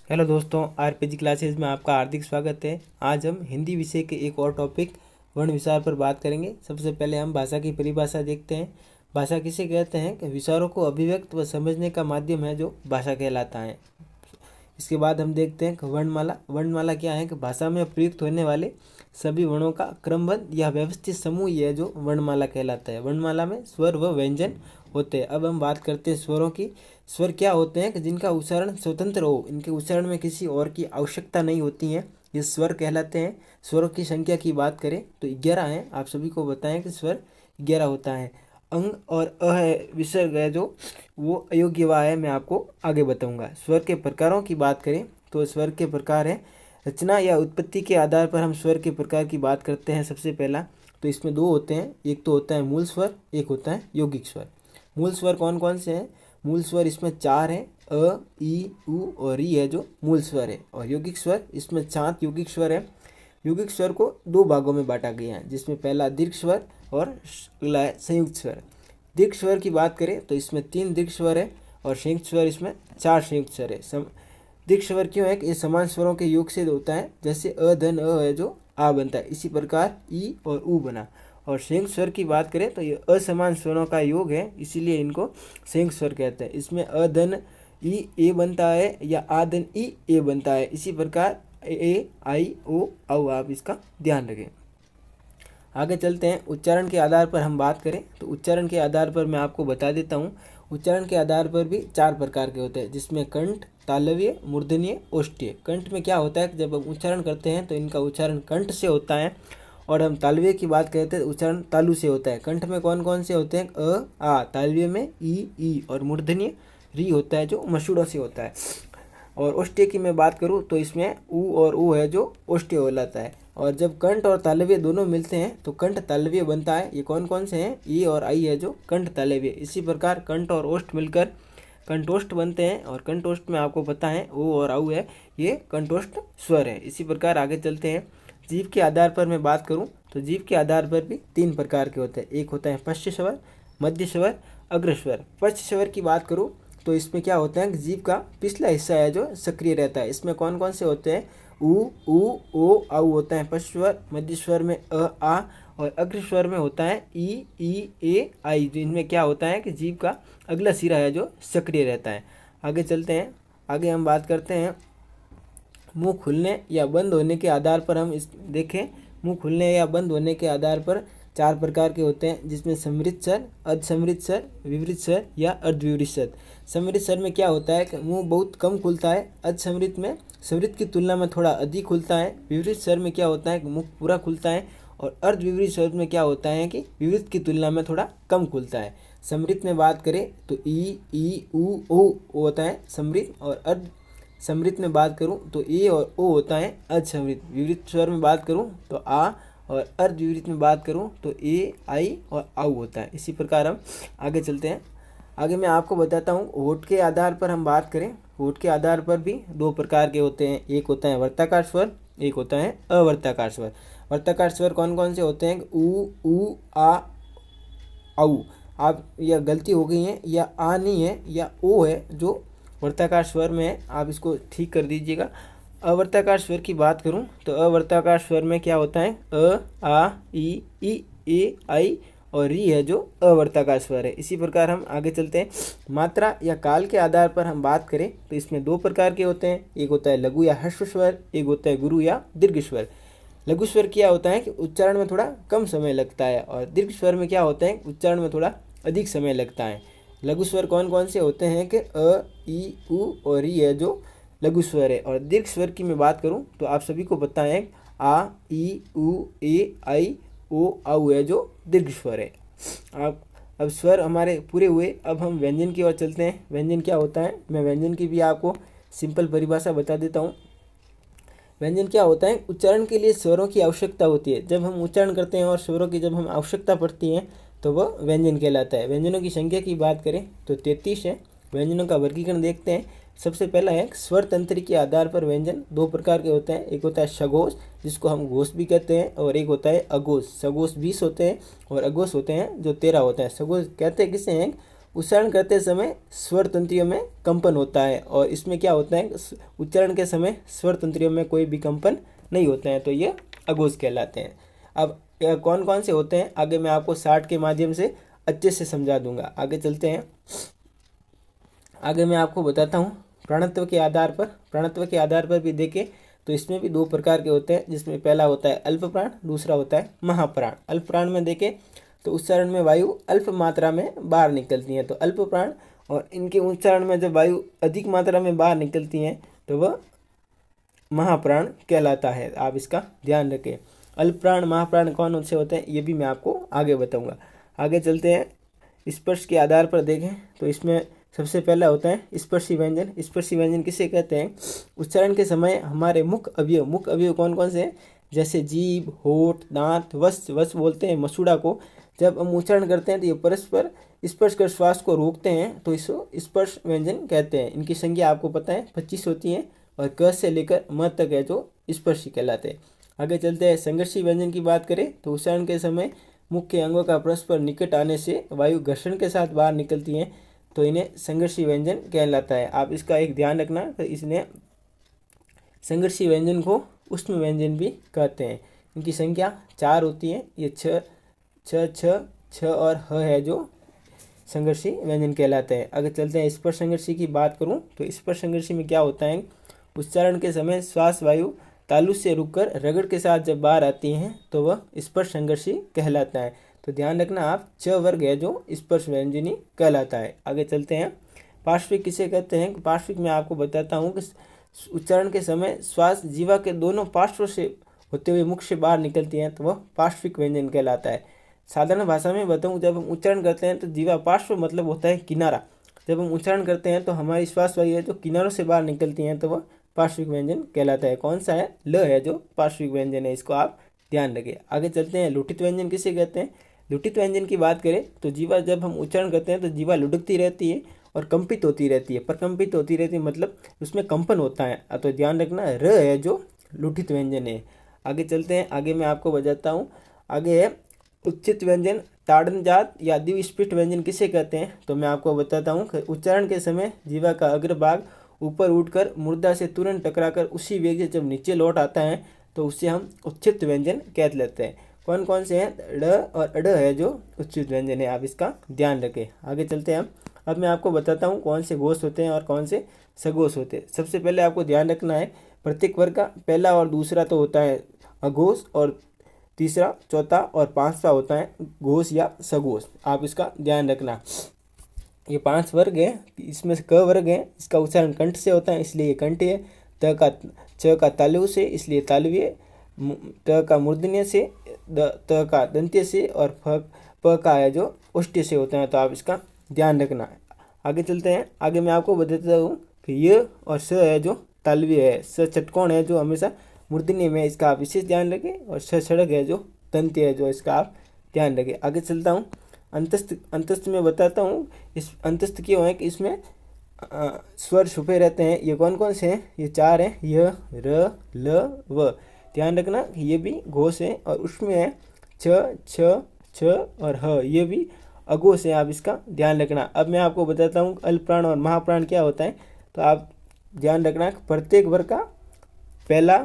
Hello दोस्तों, RPG classes में आपका हार्दिक स्वागत है। आज हम हिंदी विषय के एक और टॉपिक वर्ण विचार पर बात करेंगे। सबसे पहले हम भाषा की परिभाषा देखते हैं। भाषा किसे कहते हैं कि विचारों को अभिव्यक्त व समझने का माध्यम है जो भाषा कहलाता है। इसके बाद हम देखते हैं कि वर्णमाला। वर्णमाला क्या है कि भाषा में प्रयुक्त होने वाले सभी वर्णों का क्रमबद्ध या व्यवस्थित समूह ही है जो वर्णमाला कहलाता है। वर्णमाला में स्वर व व्यंजन होते हैं। अब हम बात करते हैं स्वरों की। स्वर क्या होते हैं कि जिनका उच्चारण स्वतंत्र हो, इनके उच्चारण में किसी और की आवश्यकता नहीं होती है, ये स्वर कहलाते हैं। स्वरों की संख्या की बात करें तो 11 है। आप सभी को बताएं कि स्वर 11 होता है। अंग और अ है विसर्ग है जो वो अयोग्य वा है, मैं आपको आगे बताऊंगा। स्वर के प्रकारों की बात करें तो स्वर के प्रकार हैं रचना या उत्पत्ति के आधार पर हम स्वर के प्रकार की बात करते हैं। सबसे पहला तो इसमें दो होते हैं, एक तो होता है मूल स्वर, एक होता है यौगिक स्वर। मूल स्वर कौन कौन से हैं? मूल स्वर इसमें 4 हैं, अ, ई, उ और ई है जो मूल स्वर है। और यौगिक स्वर इसमें 7 यौगिक स्वर है। यौगिक स्वर को दो भागों में बांटा गया है, जिसमें पहला दीर्घ स्वर और अगला है संयुक्त स्वर। दीर्घ स्वर की बात करें तो इसमें 3 दीर्घ स्वर है और संयुक्त स्वर इसमें 4 संयुक्त स्वर है। दीर्घ स्वर क्यों है कि ये समान स्वरों के योग से होता है। जैसे अ धन अ है जो आ बनता है, इसी प्रकार ई और उ बना। और संयुक्त स्वर की बात करें तो ये असमान स्वरों का योग है, इसीलिए इनको संयुक्त स्वर कहते हैं। इसमें अ धन ई ए बनता है या आ धन ई ए बनता है। इसी प्रकार ए आई ओ औ, आप इसका ध्यान रखें। आगे चलते हैं। उच्चारण के आधार पर हम बात करें तो उच्चारण के आधार पर मैं आपको बता देता हूँ। उच्चारण के आधार पर भी 4 प्रकार के होते हैं, जिसमें कंठ, तालव्य, मूर्धन्य, ओष्ठ्य। कंठ में क्या होता है कि जब हम उच्चारण करते हैं तो इनका उच्चारण कंठ से होता है, और हम तालव्य की बात करते हैं तो उच्चारण तालु से होता है। कंठ में कौन कौन से होते हैं? अ, आ। तालव्य में ई और मूर्धन्य री होता है जो मसूड़ों से होता है। और ओष्ठ्य की मैं बात करूँ तो इसमें उ और उ है जो ओष्ठ्य कहलाता है। और जब कंठ और तालव्य दोनों मिलते हैं तो कंठ तालव्य बनता है। ये कौन कौन से हैं? ई और आई है जो कंठ तालव्य। इसी प्रकार कंठ और ओष्ठ मिलकर कंठोष्ठ बनते हैं, और कंठोष्ठ में आपको पता है ओ और औ है, ये कंठोष्ठ स्वर है। इसी प्रकार आगे चलते हैं। जीव के आधार पर मैं बात करूँ तो जीव के आधार पर भी 3 प्रकार के होते हैं। एक होता है पश्च स्वर, मध्य स्वर, अग्र स्वर। पश्च स्वर की बात करूँ तो इसमें क्या होता है कि जीव का पिछला हिस्सा है जो सक्रिय रहता है। इसमें कौन कौन से होते हैं? उ ओ औ होता है पश्च स्वर। मध्य स्वर में अ आ, और अग्र स्वर में होता है ई ए आई। इनमें क्या होता है कि जीव का अगला सिरा है जो सक्रिय रहता है। आगे चलते हैं। आगे हम बात करते हैं मुंह खुलने या बंद होने के आधार पर। हम इस देखें, मुंह खुलने या बंद होने के आधार पर 4 प्रकार के होते हैं, जिसमें समृद्ध स्वर, अर्धसमृद्ध स्वर, विवृत स्वर या अर्धविवृत स्वर। समृद्ध स्वर में क्या होता है कि मुंह बहुत कम खुलता है। अर्धसमृद्ध में समृद्ध की तुलना में थोड़ा अधिक खुलता है। विवृत स्वर में क्या होता है कि मुंह पूरा खुलता है। और अर्धविवृत स्वर में क्या होता है कि विवृत की तुलना में थोड़ा कम खुलता है। समृद्ध में बात करें तो ई उ ओ होता है समृद्ध, और अर्ध समृद्ध में बात करूं तो ए और ओ होता है अर्धसमृद्ध। विवृत स्वर में बात करूं तो आ, और अर्धविवृत में बात करूं तो ए आई और आउ होता है। इसी प्रकार हम आगे चलते हैं। आगे मैं आपको बताता हूं होठ के आधार पर हम बात करें। होठ के आधार पर भी 2 प्रकार के होते हैं, एक होता है वर्ताकार स्वर, एक होता है अवर्ताकार स्वर। वर्ताकार स्वर कौन कौन से होते हैं? उ आ औ। आप यह गलती हो गई है, या आ नहीं है या ओ है जो वर्ताकार स्वर में है, आप इसको ठीक कर दीजिएगा। अवर्ताकार स्वर की बात करूं तो अवर्ताकार स्वर में क्या होता है? अ आ ई ए आई और री है जो अवर्ताकार स्वर है। इसी प्रकार हम आगे चलते हैं। मात्रा या काल के आधार पर हम बात करें तो इसमें 2 प्रकार के होते हैं, एक होता है लघु या ह्रस्व स्वर, एक होता है गुरु या दीर्घ स्वर। लघु स्वर क्या होता है कि उच्चारण में थोड़ा कम समय लगता है, और दीर्घ स्वर में क्या होता है उच्चारण में थोड़ा अधिक समय लगता है। लघु स्वर कौन कौन से होते हैं कि अ ई उ और ई है जो लघु स्वर है। और दीर्घ स्वर की मैं बात करूं तो आप सभी को पता है आ ई उ ए आई ओ औ है जो दीर्घ स्वर है। आप अब स्वर हमारे पूरे हुए, अब हम व्यंजन की ओर चलते हैं। व्यंजन क्या होता है, मैं व्यंजन की भी आपको सिंपल परिभाषा बता देता हूँ। व्यंजन क्या होता है? उच्चारण के लिए स्वरों की आवश्यकता होती है। जब हम उच्चारण करते हैं और स्वरों की जब हम आवश्यकता पड़ती है तो वह व्यंजन कहलाता है। व्यंजनों की संख्या की बात करें तो 33 है। व्यंजनों का वर्गीकरण देखते हैं। सबसे पहला है स्वर तंत्र के आधार पर व्यंजन 2 प्रकार के होते हैं, एक होता है सघोष जिसको हम घोष भी कहते हैं, और एक होता है अघोष। सघोष 20 होते हैं और अघोष होते हैं जो 13 होते हैं। सघोष कहते हैं किसे हैं? उच्चारण करते समय स्वर तंत्रियों में कंपन होता है, और इसमें क्या होता है, उच्चारण के समय स्वर तंत्रियों में कोई भी कंपन नहीं होते हैं, तो ये अघोष कहलाते हैं। अब कौन कौन से होते हैं आगे मैं आपको चार्ट के माध्यम से अच्छे से समझा दूंगा। आगे चलते हैं। आगे मैं आपको बताता हूँ प्राणत्व के आधार पर भी देखें तो इसमें भी दो प्रकार के होते हैं, जिसमें पहला होता है अल्प प्राण, दूसरा होता है महाप्राण। अल्प प्राण में देखें तो उच्चारण में वायु अल्प मात्रा में बाहर निकलती है, तो अल्प प्राण, और इनके उच्चारण में जब वायु अधिक मात्रा में बाहर निकलती है तो वह महाप्राण कहलाता है। आप इसका ध्यान रखें। अल्प प्राण महाप्राण कौन से होते हैं ये भी मैं आपको आगे बताऊंगा। आगे चलते हैं। स्पर्श के आधार पर देखें तो इसमें सबसे पहला होता है स्पर्शी व्यंजन। स्पर्शी व्यंजन किसे कहते हैं? उच्चारण के समय हमारे मुख्य अवयव कौन कौन से हैं? जैसे जीभ, होठ, दांत, वश बोलते हैं मसूड़ा को। जब हम उच्चारण करते हैं तो ये परस्पर स्पर्श कर श्वास को रोकते हैं, तो इसको स्पर्श व्यंजन कहते हैं। इनकी संख्या आपको पता है 25 होती है, और क से लेकर म तक है जो स्पर्शी कहलाते हैं। आगे चलते हैं। संघर्षी व्यंजन की बात करें तो उच्चारण के समय मुख्य अंगों का परस्पर निकट आने से वायु घर्षण के साथ बाहर निकलती है, तो इन्हें संघर्षी व्यंजन कहलाता है। आप इसका एक ध्यान रखना, तो इसने संघर्षी व्यंजन को उष्म व्यंजन भी कहते हैं। इनकी संख्या 4 होती है। ये छ छ छ छ और ह है जो संघर्षी व्यंजन कहलाते हैं। आगे चलते हैं। स्पर्श संघर्षी की बात करूं तो स्पर्श संघर्षी में क्या होता है? उच्चारण के समय श्वास वायु तालु से रुककर रगड़ के साथ जब बाहर आती हैं तो वह स्पर्श संघर्षी कहलाता है। तो ध्यान रखना आप, च वर्ग है जो स्पर्श व्यंजनी कहलाता है। आगे चलते हैं। पार्श्विक किसे कहते हैं? पार्श्विक में आपको बताता हूँ कि उच्चारण के समय श्वास जीवा के दोनों पार्श्व से होते हुए मुख से बाहर निकलती है, तो वह पार्श्विक व्यंजन कहलाता है। साधारण भाषा में बताऊँ, जब हम उच्चारण करते हैं तो जीवा पार्श्व मतलब होता है किनारा। जब हम उच्चारण करते हैं तो हमारी श्वास वायु है जो किनारों से बाहर निकलती हैं, तो वह पार्श्विक व्यंजन कहलाता है। कौन सा है? ल है जो पार्श्विक व्यंजन है, इसको आप ध्यान रखें। आगे चलते हैं। लुठित व्यंजन किसे कहते हैं? लुठित व्यंजन की बात करें तो जीवा जब हम उच्चारण करते हैं तो जीवा लुढ़कती रहती है और कंपित होती रहती है। प्रकंपित होती रहती है मतलब उसमें कंपन होता है, तो ध्यान रखना र है जो लुठित व्यंजन है। आगे चलते हैं। आगे मैं आपको बताता हूँ। आगे है उच्चित व्यंजन। ताड़न जात या द्विस्फीट व्यंजन किसे कहते हैं? तो मैं आपको बताता हूँ। उच्चारण के समय जीवा का अग्रभाग ऊपर उठकर मुर्दा से तुरंत टकराकर उसी वेग से जब नीचे लौट आता है तो उसे हम उच्चित व्यंजन कह लेते हैं। कौन कौन से हैं? ड और अड है जो उच्चित व्यंजन है, आप इसका ध्यान रखें। आगे चलते हैं। अब मैं आपको बताता हूँ कौन से घोष होते हैं और कौन से सघोष होते हैं। सबसे पहले आपको ध्यान रखना है, प्रत्येक वर्ग का पहला और दूसरा तो होता है अघोष, और तीसरा, चौथा और पांचवा होता है घोष या सघोष। आप इसका ध्यान रखना। ये 5 वर्ग है, इसमें से क वर्ग है, इसका उच्चारण कंठ से होता है इसलिए ये कंठ है। च का तालु से इसलिए तालुवीय, त का मूर्धन्य से, त का दंत्य से, और प का है जो उष्ट से होता है, तो आप इसका ध्यान रखना। आगे चलते हैं। आगे मैं आपको बताता हूँ कि य और स है जो तालुवीय है। स चटकोण है जो हमेशा मूर्धन्य में, इसका आप विशेष ध्यान रखें, और स सड़क है जो दंत्य है जो इसका आप ध्यान रखें। आगे चलता हूँ। अंतस्थ में बताता हूँ। इस अंतस्थ क्यों है कि इसमें स्वर छुपे रहते हैं। ये कौन कौन से हैं? ये 4 हैं, य, र, ल, व। ध्यान रखना ये भी घोष है, और उसमें है छ, छ, छ और ह, ये भी अघोष है, आप इसका ध्यान रखना। अब मैं आपको बताता हूँ अल्प प्राण और महाप्राण क्या होता है, तो आप ध्यान रखना प्रत्येक वर्ग का पहला,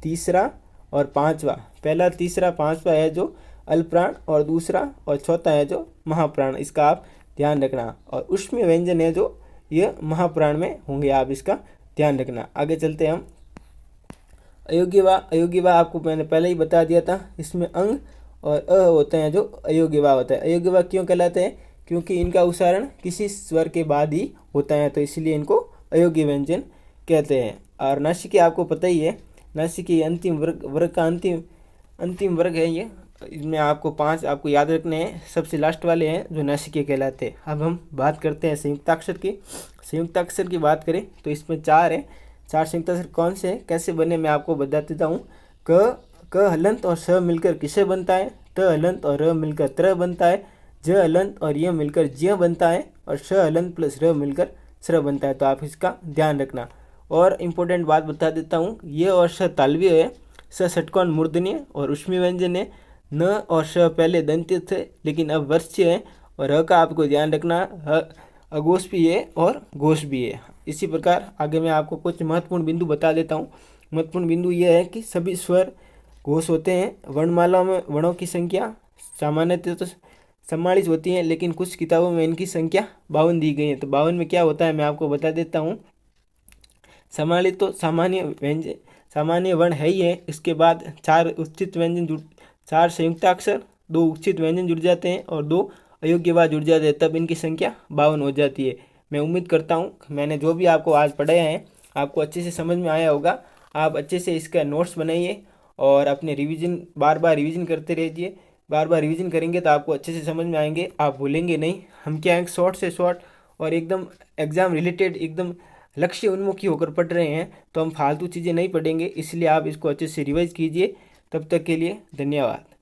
तीसरा और पांचवा, पहला, तीसरा, पांचवा है जो अल्प प्राण, और दूसरा और चौथा है जो महाप्राण, इसका आप ध्यान रखना। और उष्म व्यंजन है जो ये महाप्राण में होंगे, आप इसका ध्यान रखना। आगे चलते हैं हम। अयोग्यवा आपको मैंने पहले ही बता दिया था। इसमें अंग और अ होते हैं जो अयोग्यवा होता है। अयोग्यवा क्यों कहलाते हैं? क्योंकि इनका उच्चारण किसी स्वर के बाद ही होता है, तो इसलिए इनको अयोग्य व्यंजन कहते हैं। और नासिकी आपको पता ही है, नासिकी अंतिम वर्ग का अंतिम वर्ग है ये। इसमें आपको 5 आपको याद रखने हैं, सबसे लास्ट वाले हैं जो नासिके कहलाते हैं। अब हम बात करते हैं संयुक्ताक्षर की। संयुक्ताक्षर की बात करें तो इसमें 4 हैं। 4 संयुक्ताक्षर कौन से हैं, कैसे बने, मैं आपको बता देता हूँ। क हलंत और स मिलकर किसे बनता है? त हलंत और र मिलकर त्र बनता है। ज हलंत और य मिलकर ज्य बनता है, और श हलंत प्लस र मिलकर स्र बनता है, तो आप इसका ध्यान रखना। और इम्पोर्टेंट बात बता देता हूँ, ये और श तालव्य है, स षटकोण मूर्धन्य और उष्मी व्यंजन है। न और श पहले दंत्य थे लेकिन अब वर्ष्य है, और ह का आपको ध्यान रखना, ह अघोष भी है और घोष भी है। इसी प्रकार आगे मैं आपको कुछ महत्वपूर्ण बिंदु बता देता हूँ। महत्वपूर्ण बिंदु यह है कि सभी स्वर घोष होते हैं। वर्णमाला में वर्णों की संख्या सामान्यतः तो 44 होती है, लेकिन कुछ किताबों में इनकी संख्या 52 दी गई है। तो 52 में क्या होता है मैं आपको बता देता हूँ। सम्मिलित तो सामान्य व्यंजन, सामान्य वर्ण है ही है, इसके बाद 4 उच्चित व्यंजन जुड़, 4 संयुक्ताक्षर, 2 उच्चित व्यंजन जुड़ जाते हैं और 2 अयोग्य वाद जुड़ जाते हैं, तब इनकी संख्या 52 हो जाती है। मैं उम्मीद करता हूँ मैंने जो भी आपको आज पढ़ाया है आपको अच्छे से समझ में आया होगा। आप अच्छे से इसका नोट्स बनाइए और अपने रिवीजन बार बार रिवीजन करते रहिए। बार बार रिवीजन करेंगे तो आपको अच्छे से समझ में आएंगे, आप भूलेंगे नहीं। हम क्या है, शॉर्ट से शॉर्ट और एकदम एग्ज़ाम रिलेटेड, एकदम लक्ष्य उन्मुखी होकर पढ़ रहे हैं, तो हम फालतू चीज़ें नहीं पढ़ेंगे। इसलिए आप इसको अच्छे से रिवाइज कीजिए। तब तक के लिए धन्यवाद।